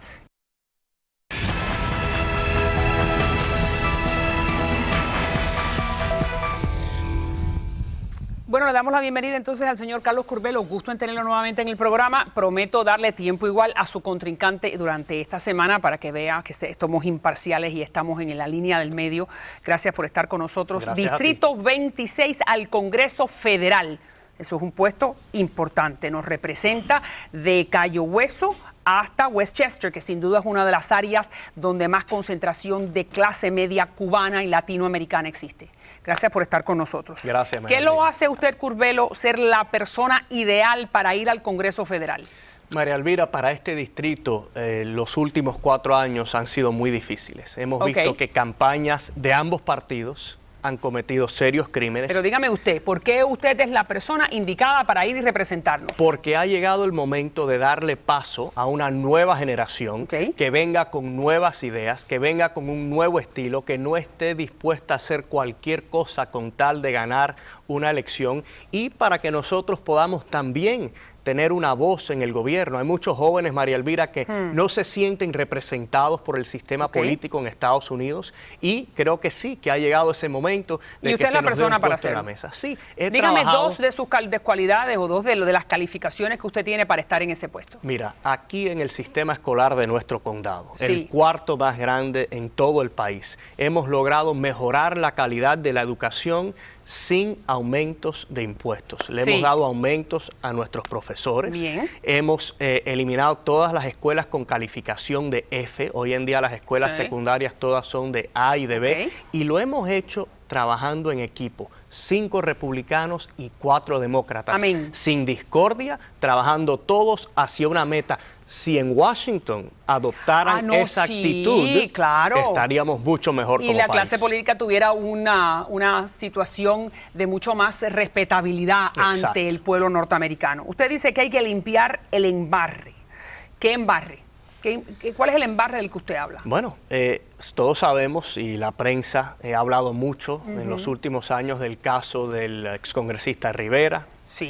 Bueno, le damos la bienvenida entonces al señor Carlos Curbelo. Gusto en tenerlo nuevamente en el programa. Prometo darle tiempo igual a su contrincante durante esta semana para que vea que somos imparciales y estamos en la línea del medio. Gracias por estar con nosotros. Gracias. Distrito 26 al Congreso Federal. Eso es un puesto importante. Nos representa de Cayo Hueso hasta Westchester, que sin duda es una de las áreas donde más concentración de clase media cubana y latinoamericana existe. Gracias por estar con nosotros. Gracias, ¿Qué lo hace usted, Curbelo, ser la persona ideal para ir al Congreso Federal? María Elvira, para este distrito los últimos 4 años han sido muy difíciles. Hemos visto que campañas de ambos partidos han cometido serios crímenes. Pero dígame usted, ¿por qué usted es la persona indicada para ir y representarnos? Porque ha llegado el momento de darle paso a una nueva generación que venga con nuevas ideas, que venga con un nuevo estilo, que no esté dispuesta a hacer cualquier cosa con tal de ganar una elección, y para que nosotros podamos también tener una voz en el gobierno. Hay muchos jóvenes, María Elvira, que no se sienten representados por el sistema político en Estados Unidos, y creo que sí, que ha llegado ese momento de que se nos dé un puesto en la mesa. Sí, dígame dos de sus cualidades o dos de las calificaciones que usted tiene para estar en ese puesto. Mira, aquí en el sistema escolar de nuestro condado, el cuarto más grande en todo el país, hemos logrado mejorar la calidad de la educación sin aumentos de impuestos. Le hemos dado aumentos a nuestros profesores. Bien. Hemos eliminado todas las escuelas con calificación de F. Hoy en día las escuelas secundarias todas son de A y de B. Y lo hemos hecho trabajando en equipo. 5 republicanos y 4 demócratas. Amén. Sin discordia, trabajando todos hacia una meta. Si en Washington adoptaran esa actitud, estaríamos mucho mejor como país. Y la clase política tuviera una situación de mucho más respetabilidad ante el pueblo norteamericano. Usted dice que hay que limpiar el embarre. ¿Qué embarre? ¿Cuál es el embarre del que usted habla? Bueno, todos sabemos, y la prensa ha hablado mucho en los últimos años del caso del excongresista Rivera,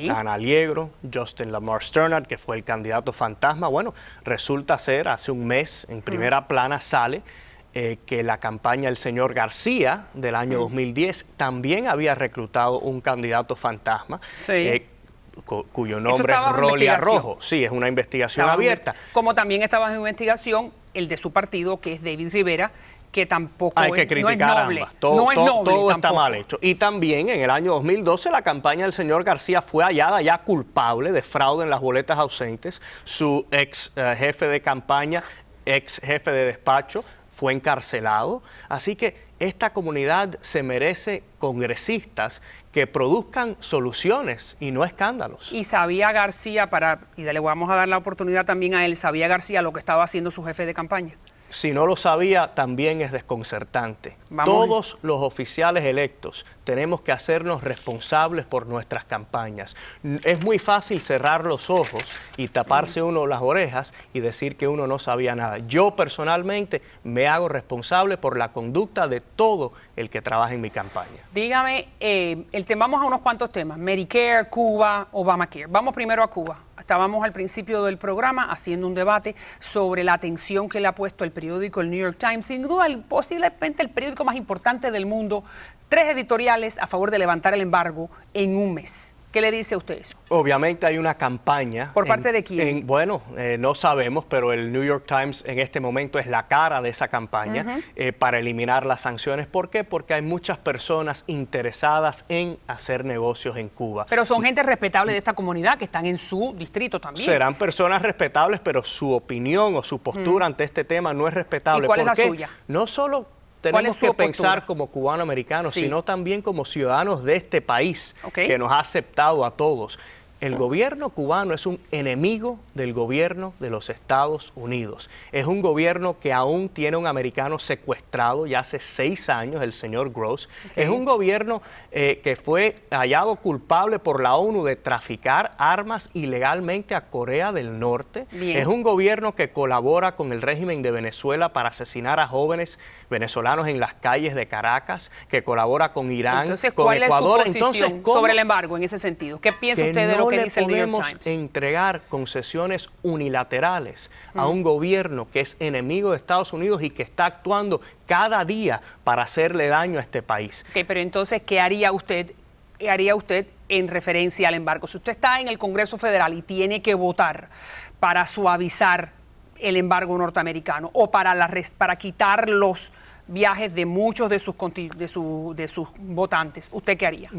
Ana Aliegro, Justin Lamar Sternad, que fue el candidato fantasma. Bueno, resulta ser, hace un mes, en primera plana sale que la campaña del señor García del año 2010 también había reclutado un candidato fantasma. Cuyo nombre es Rolia Rojo. Sí, es una investigación abierta. Como también estaba en investigación el de su partido, que es David Rivera, que tampoco hay que criticar ambas. Todo está mal hecho. Y también en el año 2012 la campaña del señor García fue hallada ya culpable de fraude en las boletas ausentes. Su ex jefe de campaña, ex jefe de despacho, fue encarcelado. Así que esta comunidad se merece congresistas que produzcan soluciones y no escándalos. Y sabía García, y le vamos a dar la oportunidad también a él, ¿sabía García lo que estaba haciendo su jefe de campaña? Si no lo sabía, también es desconcertante. Todos los oficiales electos tenemos que hacernos responsables por nuestras campañas. Es muy fácil cerrar los ojos y taparse uno las orejas y decir que uno no sabía nada. Yo personalmente me hago responsable por la conducta de todo el que trabaja en mi campaña. Dígame, vamos a unos cuantos temas. Medicare, Cuba, Obamacare. Vamos primero a Cuba. Estábamos al principio del programa haciendo un debate sobre la atención que le ha puesto el periódico el New York Times, sin duda posiblemente el periódico más importante del mundo, 3 editoriales a favor de levantar el embargo en un mes. ¿Qué le dice a usted eso? Obviamente hay una campaña. ¿Por parte de quién? Bueno, no sabemos, pero el New York Times en este momento es la cara de esa campaña para eliminar las sanciones. ¿Por qué? Porque hay muchas personas interesadas en hacer negocios en Cuba. Pero son gente respetable de esta comunidad que están en su distrito también. Serán personas respetables, pero su opinión o su postura ante este tema no es respetable. ¿Y cuál es la suya? No solo tenemos que pensar como cubano-americanos, sino también como ciudadanos de este país que nos ha aceptado a todos. El gobierno cubano es un enemigo del gobierno de los Estados Unidos. Es un gobierno que aún tiene un americano secuestrado ya hace 6 años, el señor Gross. Okay. Es un gobierno que fue hallado culpable por la ONU de traficar armas ilegalmente a Corea del Norte. Bien. Es un gobierno que colabora con el régimen de Venezuela para asesinar a jóvenes venezolanos en las calles de Caracas, que colabora con Irán, entonces, con Ecuador. Es su posición entonces, sobre el embargo en ese sentido? ¿Qué piensa usted de lo que dice el New York Times? No podemos entregar concesiones unilaterales a un gobierno que es enemigo de Estados Unidos y que está actuando cada día para hacerle daño a este país. Okay, pero entonces, ¿qué haría usted en referencia al embargo? Si usted está en el Congreso Federal y tiene que votar para suavizar el embargo norteamericano o para quitar los viajes de muchos de sus votantes, ¿usted qué haría?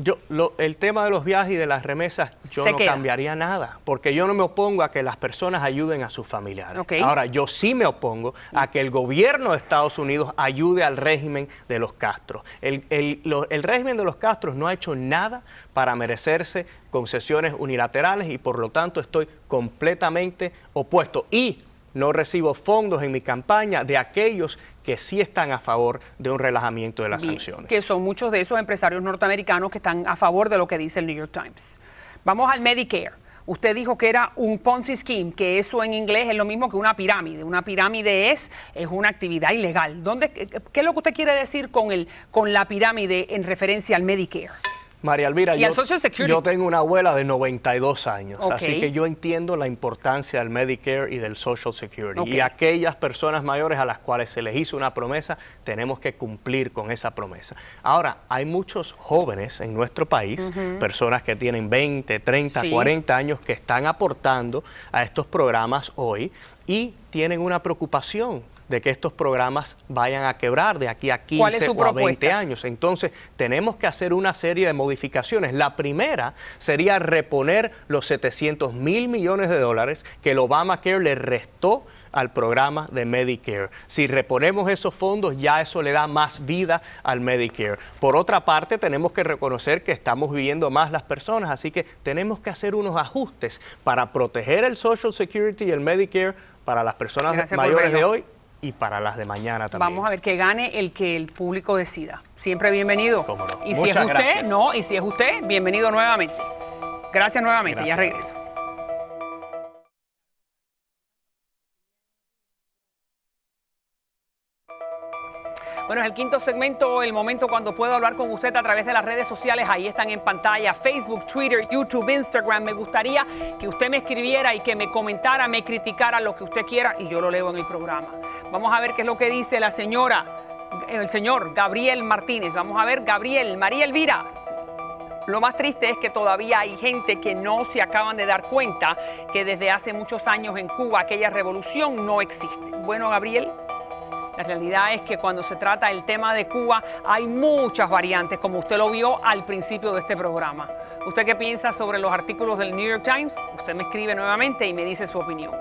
El tema de los viajes y de las remesas, yo no cambiaría nada, porque yo no me opongo a que las personas ayuden a sus familiares. Okay. Ahora, yo sí me opongo a que el gobierno de Estados Unidos ayude al régimen de los Castro. El régimen de los Castro no ha hecho nada para merecerse concesiones unilaterales y por lo tanto estoy completamente opuesto. Y no recibo fondos en mi campaña de aquellos que sí están a favor de un relajamiento de las sanciones. Que son muchos de esos empresarios norteamericanos que están a favor de lo que dice el New York Times. Vamos al Medicare. Usted dijo que era un Ponzi scheme, que eso en inglés es lo mismo que una pirámide. Una pirámide es una actividad ilegal. ¿Qué es lo que usted quiere decir con la pirámide en referencia al Medicare? María Elvira, yo tengo una abuela de 92 años, okay, así que yo entiendo la importancia del Medicare y del Social Security. Okay. Y aquellas personas mayores a las cuales se les hizo una promesa, tenemos que cumplir con esa promesa. Ahora, hay muchos jóvenes en nuestro país, personas que tienen 20, 30, 40 años, que están aportando a estos programas hoy y tienen una preocupación de que estos programas vayan a quebrar de aquí a 15 o a 20 años. Entonces, tenemos que hacer una serie de modificaciones. La primera sería reponer los $700 mil millones que el Obamacare le restó al programa de Medicare. Si reponemos esos fondos, ya eso le da más vida al Medicare. Por otra parte, tenemos que reconocer que estamos viviendo más las personas, así que tenemos que hacer unos ajustes para proteger el Social Security y el Medicare para las personas mayores de hoy y para las de mañana también. Vamos a ver, que gane el que el público decida. Siempre bienvenido. ¿Cómo no? Y si es usted, y si es usted, bienvenido nuevamente. Gracias nuevamente, ya regreso. Bueno, es el quinto segmento, el momento cuando puedo hablar con usted a través de las redes sociales. Ahí están en pantalla, Facebook, Twitter, YouTube, Instagram. Me gustaría que usted me escribiera y que me comentara, me criticara, lo que usted quiera, y yo lo leo en el programa. Vamos a ver qué es lo que dice el señor Gabriel Martínez. Vamos a ver, Gabriel, María Elvira. Lo más triste es que todavía hay gente que no se acaban de dar cuenta que desde hace muchos años en Cuba aquella revolución no existe. Bueno, Gabriel, la realidad es que cuando se trata del tema de Cuba hay muchas variantes, como usted lo vio al principio de este programa. ¿Usted qué piensa sobre los artículos del New York Times? Usted me escribe nuevamente y me dice su opinión.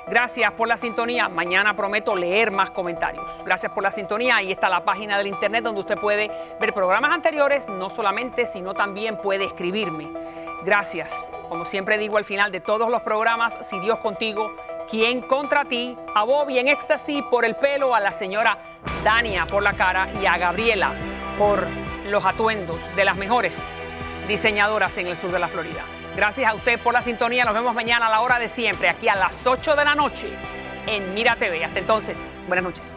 Gracias por la sintonía. Mañana prometo leer más comentarios. Gracias por la sintonía. Ahí está la página del internet donde usted puede ver programas anteriores, no solamente, sino también puede escribirme. Gracias. Como siempre digo al final de todos los programas, si Dios contigo, ¿quién contra ti? A Bobby en éxtasis por el pelo, a la señora Dania por la cara y a Gabriela por los atuendos de las mejores diseñadoras en el sur de la Florida. Gracias a usted por la sintonía. Nos vemos mañana a la hora de siempre, aquí a las 8 de la noche en Mira TV. Hasta entonces, buenas noches.